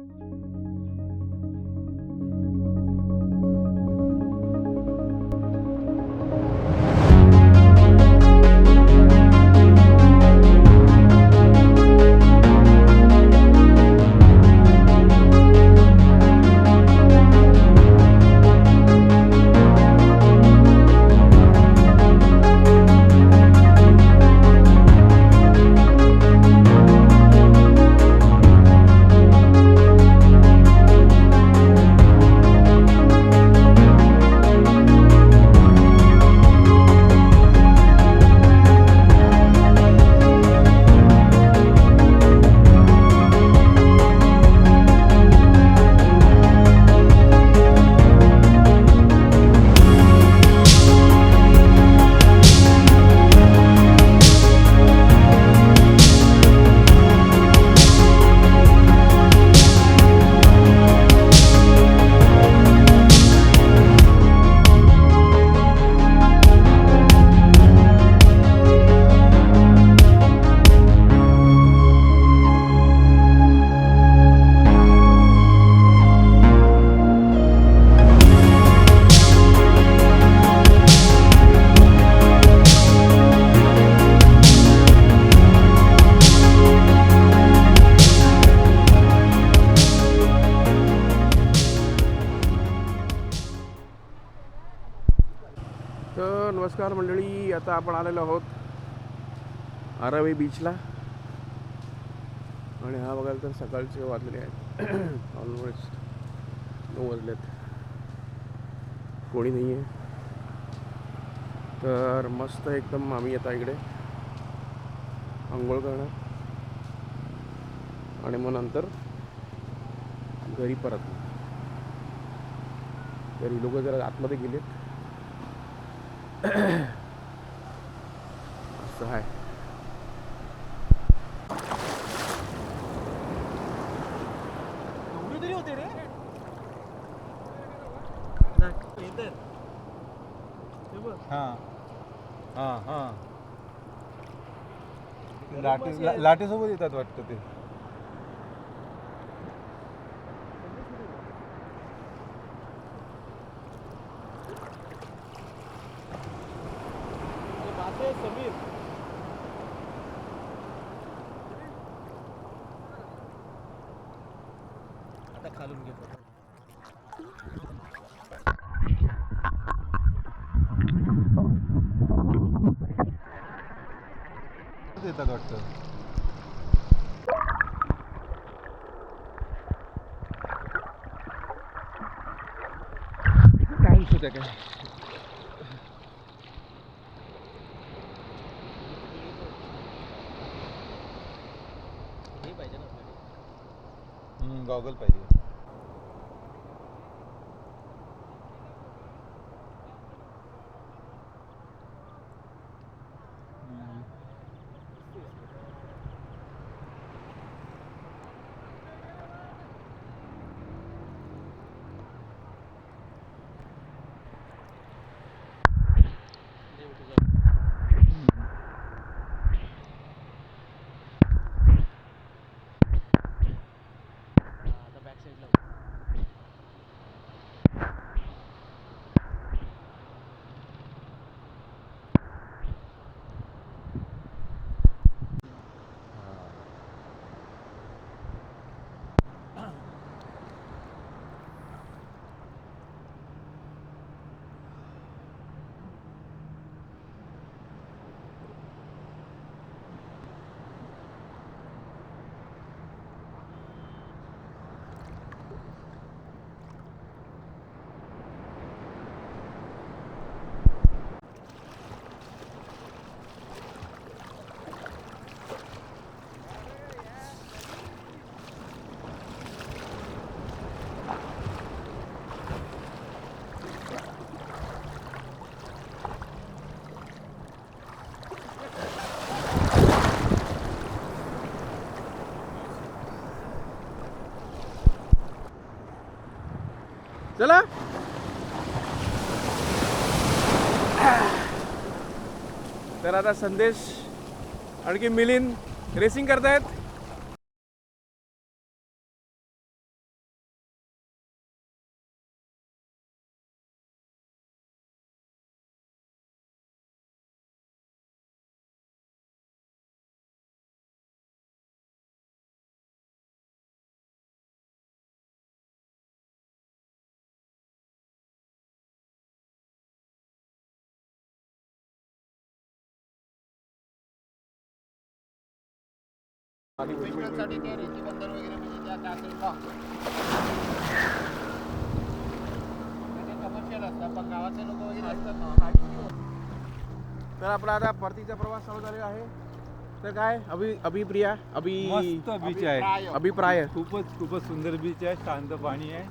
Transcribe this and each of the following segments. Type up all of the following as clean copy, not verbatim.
तर नमस्कार मंडळी, आता आपण आलेलो आहोत आरावी बीचला. आणि हा बघायला तर सकाळचे वाजलेले आहेत ऑलमोस्ट 9 वाजलेत. कोणी नाही आहे. तर मस्त एकदम आम्ही आता इकडे आंघोळ करणार आणि मग नंतर घरी परत. तर ही लोक जरा आतमध्ये गेलेत. असं आहे. तरी होते रे हां हां हां लाटेसोबत येतात वाटतं ते. समीर आता खालून घेतो. येतात वाटतं. काय सुद्धा काय पाहिजे ना, गॉगल पाहिजे. आता बॅक साईडला चला. तर आता संदेश आणखी मिलिंद रेसिंग करतायत. फिशसाठी ते रेती बंदर वगैरे म्हणजे त्या साईडला ते कमर्शियल असतात पण गावातले लोक वगैरे असतात ना. तर आपला आता परतीचा प्रवास चालू झालेला आहे. तर काय अभिप्रिया मस्त बीच आहे. अभिप्राय खूपच सुंदर बीच आहे. शांत पाणी आहे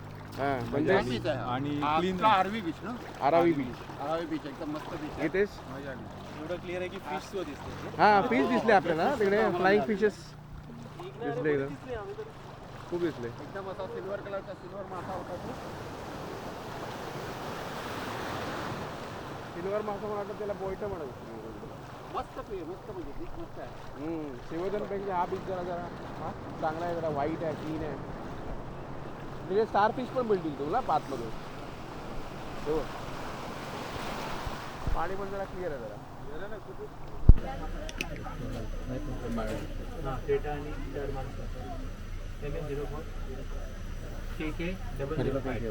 म्हणजे आणि क्लीन आरवी बीच ना. आरावी बीच आरवी बीच एकदम मस्त बीच आहे. येतेच. मजा आली. एवढं क्लिअर आहे की फिश सुद्धा दिसते. हा फिश दिसले आपल्याला तिकडे फ्लाइंग फिशेस दिसले एकदम खूप दिसले. एकदम असा सिल्वर कलरचा सिल्वर मासा होता तो. सिल्वर मासा म्हणतात त्याला बोईट म्हणत. मस्त म्हणजे बीच मस्त आहे. शिवजनपेक्षा हा बीच जरा हा चांगला आहे, जरा व्हाईट आहे, क्लीन आहे. तिथे स्टार फिश पण मिळतील तुला पाचमध्ये. हो पाणी पण जरा क्लिअर आहे जरा.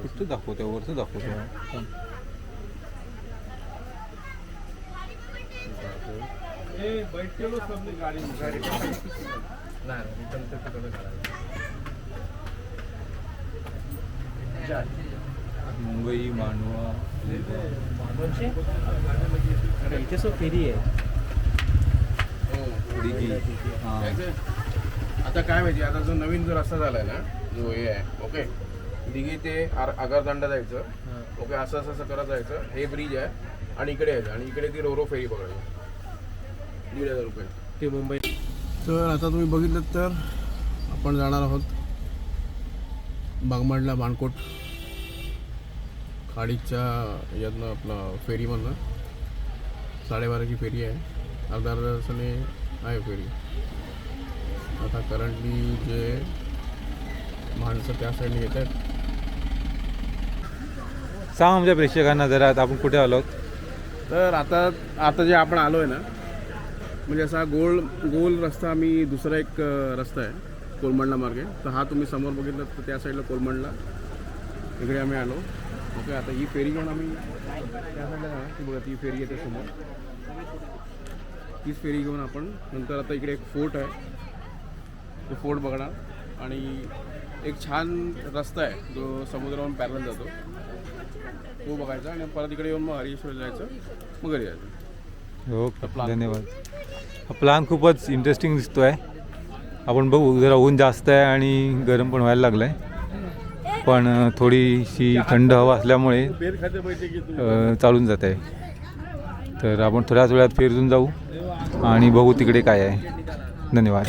कुठं दाखवतो वरचं दाखवतो. मुंबई मांडवा इथे सो फेरी आहे. दिघी. आता काय माहिती, आता जो नवीन जो रस्ता झालाय ना, जो हे आहे ओके, दिघी ते आगरदांडा जायचं. ओके असं असं करत जायचं. हे ब्रिज आहे आणि इकडे यायचं आणि इकडे ती रोरो फेरी पकडायची. 1,500 रुपये ते मुंबई. तर आता तुम्ही बघितलं तर आपण जाणार आहोत बागमाडला बाणकोट खाडीच्या यातनं आपला फेरीमधनं. 12:30ची फेरी आहे. अर्धा तासाने आहे फेरी. आता करंटली जे माणसं त्या साईडने येत आहेत. सांग आमच्या प्रेक्षकांना जरा आता आपण कुठे आलो. तर आता जे आपण आलो आहे ना, म्हणजे असा गोल रस्ता. आम्ही दुसरा एक रस्ता आहे कोलमंडला मार्गे. तर हा तुम्ही समोर बघितलं तर त्या साईडला कोलमंडला इकडे आम्ही आलो. ओके आता ही फेरी घेऊन आम्ही त्या साईडला जाणार. ती बघा ती फेरी येते समोर. तीच फेरी घेऊन आपण नंतर आता इकडे एक फोर्ट आहे, तो फोर्ट बघणार. आणि एक छान रस्ता आहे जो समुद्रावरून पॅरल जातो, तो बघायचा. आणि परत इकडे येऊन मग हरिश्वरला जायचं, मग घरी जायचं. ओके धन्यवाद. हा प्लॅन खूपच इंटरेस्टिंग दिसतो आहे. आपण बघू, जरा ऊन जास्त आहे आणि गरम पण व्हायला लागलं आहे. पण थोडीशी थंड हवा असल्यामुळे चालून जात आहे. तर आपण थोड्याच वेळात फिरून जाऊ आणि बघू तिकडे काय आहे. धन्यवाद.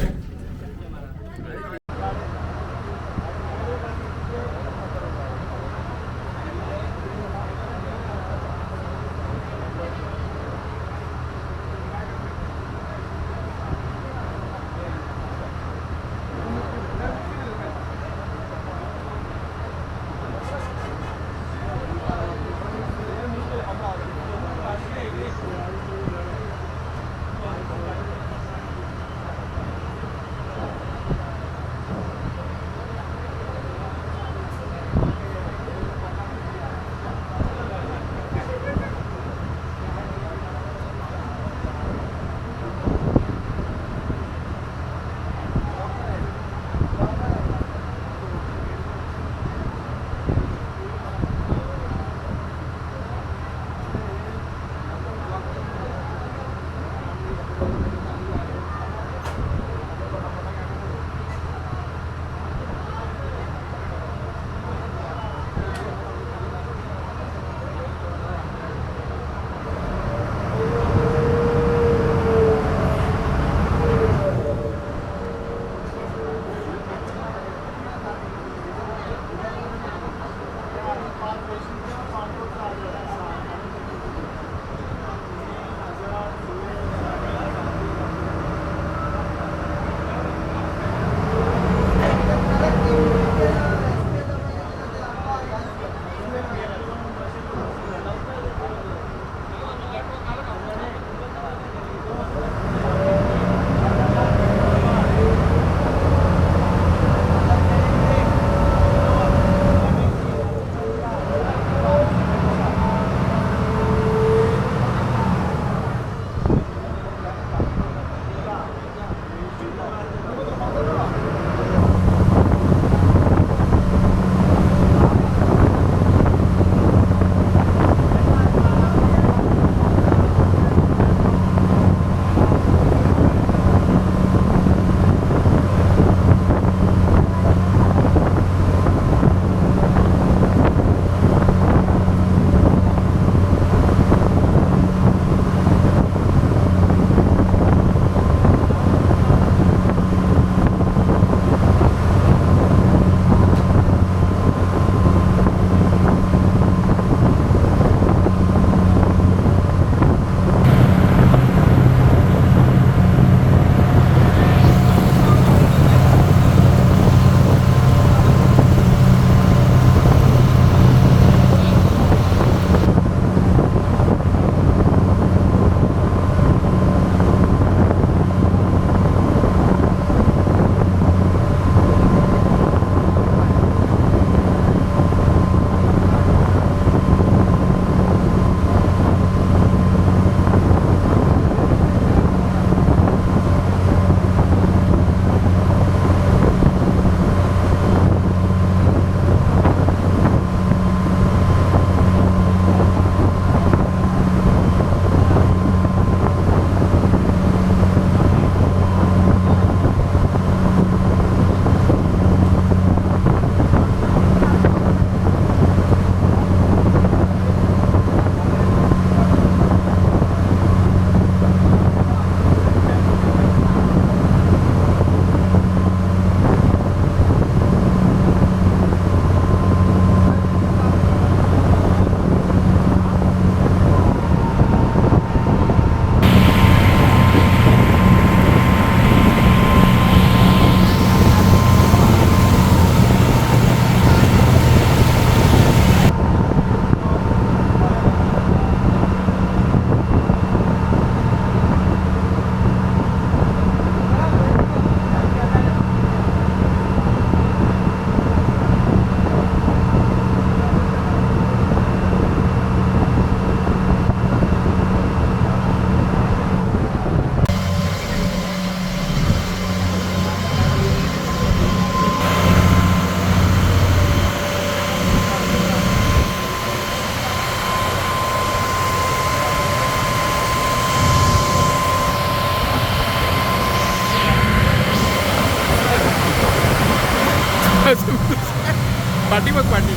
पाठी बघ पाठी.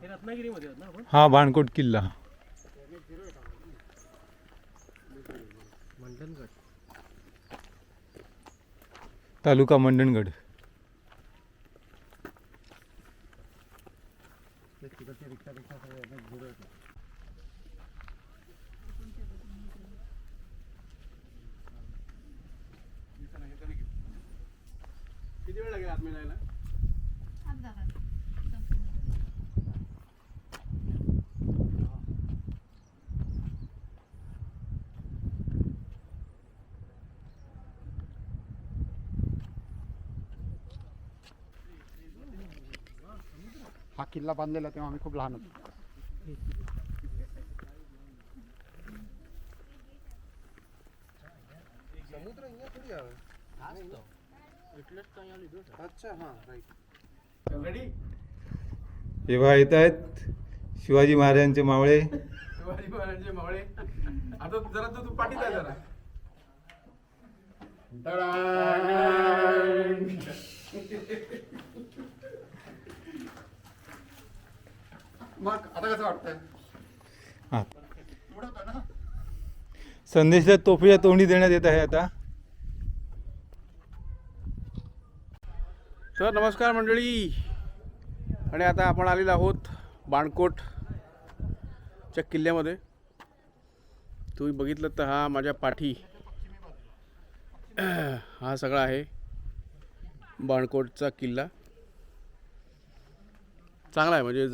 हे रत्नागिरीमध्ये आहेत ना आपण? हा बाणकोट किल्ला. मंडणगड. तालुका मंडणगड. किती वेळ लागेल आतमध्ये जायला? हा किल्ला बांधलेला तेव्हा आम्ही खूप लहान होतो. समुद्र અહીંયા थोडी આવે. એટલે જ તો અહીંયા લીધો છે. अच्छा हां राईट. रेडी? तेव्हा येत आहेत शिवाजी महाराजांचे मावळे. शिवाजी महाराजांचे मावळे. आता जरा तू पाठीत आहे जरा. मग आता कसं वाटतंय? हा उडत आहे ना? संदेशला तोफीच्या तोंडी देण्यात येत आहे आता. तर नमस्कार मंडळी. आणि आता आपण आलेलो आहोत बाणकोटच्या किल्ल्यामध्ये. तुम्ही बघितलं तर हा माझ्या पाठी हा सगळा आहे बाणकोटचा किल्ला. चांगला आहे म्हणजे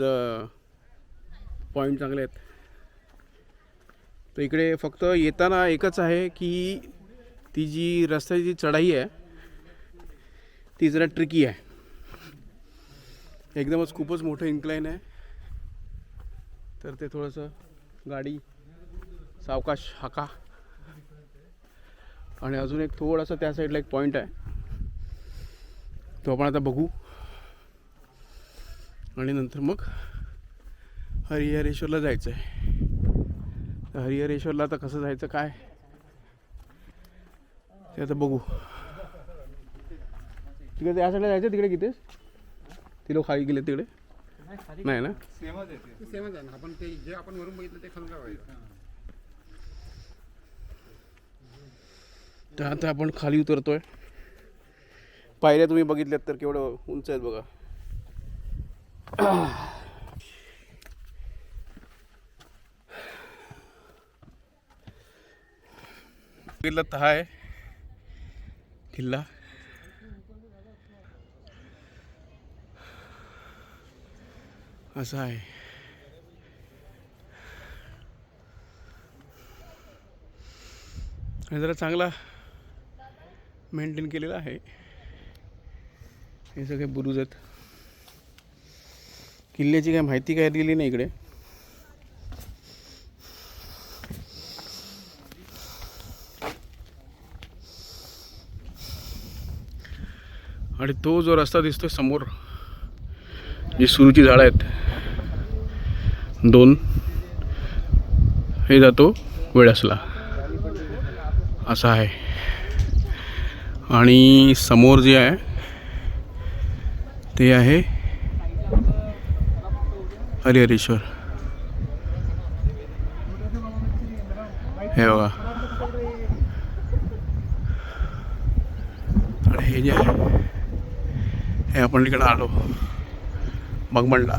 पॉईंट चांगले आहेत. तर इकडे फक्त येताना एकच आहे की ती जी रस्त्याची जी चढाई आहे ती जरा ट्रिकी आहे. एकदमच खूपच मोठं इन्क्लाइन आहे. तर ते थोडंसं गाडी सावकाश हाका. आणि अजून एक थोडासा त्या साईडला एक पॉईंट आहे तो आपण आता बघू. आणि नंतर मग हरिहरेश्वरला जायचं आहे. तर हरिहरेश्वरला आता कसं जायचं काय ते आता बघू. तिकडे त्या साईडला जायचं. तिकडे किती ती लोक खाली गेले तिकडे नाही ना? सेमच आहे ना. आपण ते जे आपण वरून बघितलं ते खालून राहायचं. तर आता आपण खाली उतरतोय. पायऱ्या तुम्ही बघितल्यात तर केवढं उंच आहेत बघा. बघितलं तर हा आहे किल्ला. असा आहे. आणि जरा चांगला मेंटेन केलेला आहे. हे सगळे बुरुज आहेत. किल्ल्याची काय माहिती काय दिली नाही इकडे. आणि तो जो रस्ता दिसतोय समोर जी सुरूची झाडं आहेत 2 हे जातो वेळासला असा आहे. आणि समोर जे आहे ते आहे हरिहरेश्वर. हे बघा. आणि हे जे आहे हे आपण इकडे आलो बघमणला.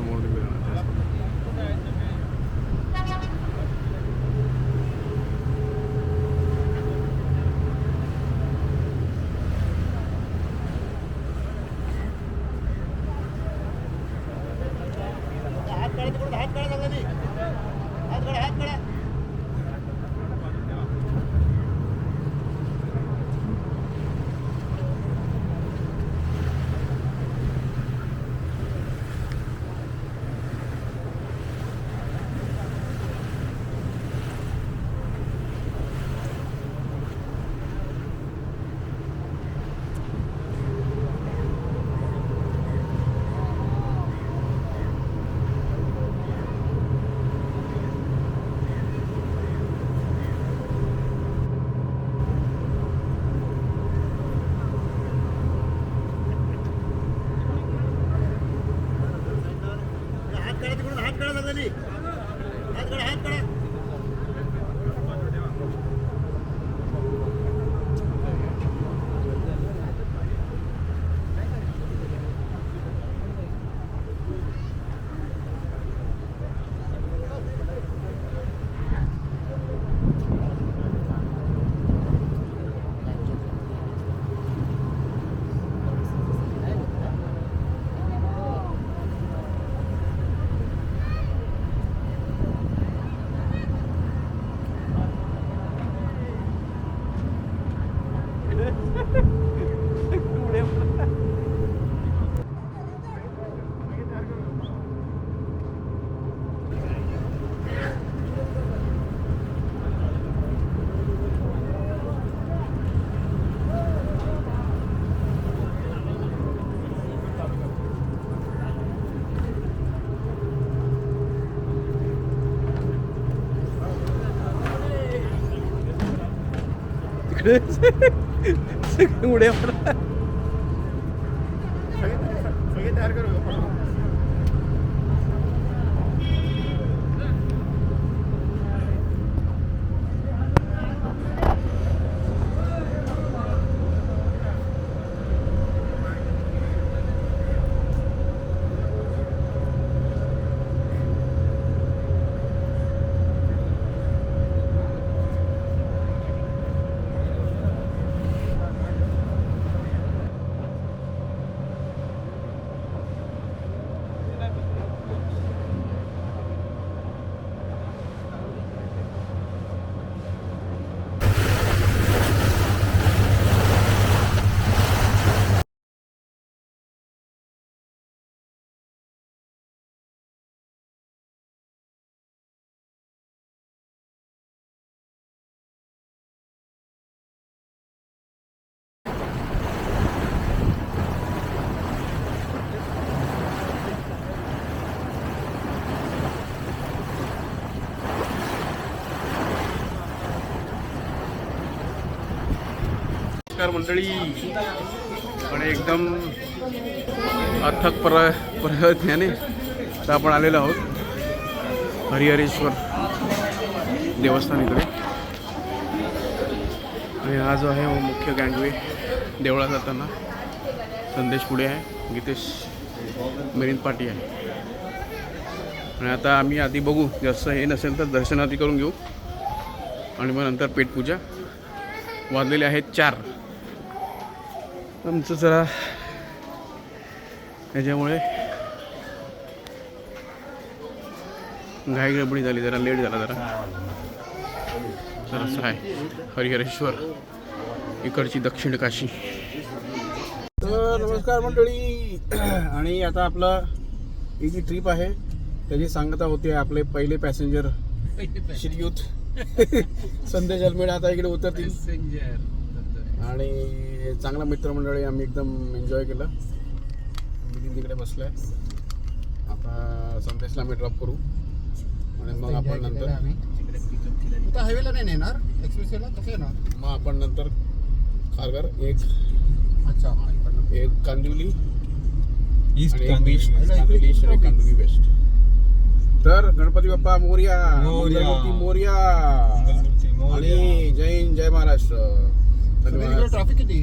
समोर तिकडे. उड्या मारा. नमस्कार मंडळी. आणि एकदम अथक प्रयत्नाने तर आपण आलेलो आहोत हरिहरेश्वर देवस्थान इकडे. आणि हा जो आहे मुख्य गँगवे देवळा जाताना संदेश पुढे आहे, गीतेश मिलिंद पाटी आहे. आणि आता आम्ही आधी बघू, जास्त हे नसेल तर दर्शनार्थी करून घेऊ आणि मग नंतर पेटपूजा. वाजलेले आहेत 4. आमचं जरा त्याच्यामुळे घाई गडबडी झाली, जरा लेट झाला जरा. तर असं आहे हरिहरेश्वर, इकडची दक्षिण काशी. तर नमस्कार मंडळी. आणि आता आपला ही जी ट्रिप आहे त्याची सांगता होती आपले पहिले पॅसेंजर श्रीयुत संदेश अलमेडा आता इकडे उतरतील. आणि चांगला मित्रमंडळी आम्ही एकदम एन्जॉय केलं. मी तिकडे बसलोय. आता संदेशला आम्ही ड्रॉप करू आणि मग आपण नंतर हायवेला नाही नेणार, एक्सप्रेसला कसं येणार. मग आपण नंतर खारघर एक अच्छा कांदिवली ईस्ट आणि एक ईस्ट, कांदिवली ईस्ट आणि कांदिवली वेस्ट. तर गणपती बाप्पा मोरया, मंगलमूर्ती मोरया आणि जय हिंद जय महाराष्ट्र. धन्यवाद. ट्रॅफिक किती